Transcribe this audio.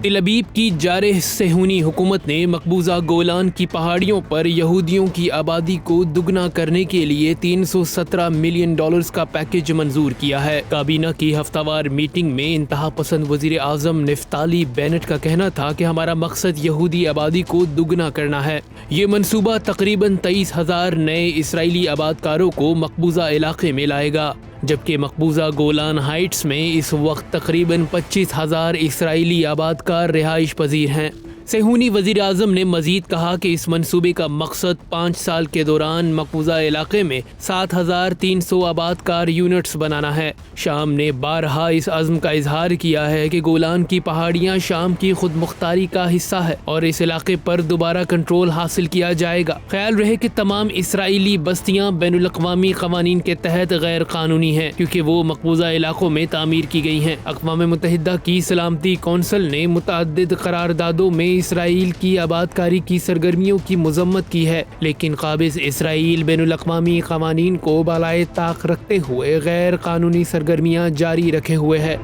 تل ابیب کی جارح صہیونی حکومت نے مقبوضہ گولان کی پہاڑیوں پر یہودیوں کی آبادی کو دگنا کرنے کے لیے $317 ملین کا پیکج منظور کیا ہے۔ کابینہ کی ہفتہ وار میٹنگ میں انتہا پسند وزیر اعظم نفتالی بینٹ کا کہنا تھا کہ ہمارا مقصد یہودی آبادی کو دگنا کرنا ہے۔ یہ منصوبہ تقریباً 23,000 نئے اسرائیلی آبادکاروں کو مقبوضہ علاقے میں لائے گا، جبکہ مقبوضہ گولان ہائٹس میں اس وقت تقریباً 25,000 اسرائیلی آبادکار رہائش پذیر ہیں۔ صہیونی وزیر اعظم نے مزید کہا کہ اس منصوبے کا مقصد 5 سال کے دوران مقبوضہ علاقے میں 7,300 آبادکار یونٹس بنانا ہے۔ شام نے بارہا اس عزم کا اظہار کیا ہے کہ گولان کی پہاڑیاں شام کی خود مختاری کا حصہ ہے اور اس علاقے پر دوبارہ کنٹرول حاصل کیا جائے گا۔ خیال رہے کہ تمام اسرائیلی بستیاں بین الاقوامی قوانین کے تحت غیر قانونی ہیں کیونکہ وہ مقبوضہ علاقوں میں تعمیر کی گئی ہیں۔ اقوام متحدہ کی سلامتی کونسل نے متعدد قراردادوں میں اسرائیل کی آبادکاری کی سرگرمیوں کی مذمت کی ہے، لیکن قابض اسرائیل بین الاقوامی قوانین کو بالائے طاق رکھتے ہوئے غیر قانونی سرگرمیاں جاری رکھے ہوئے ہے۔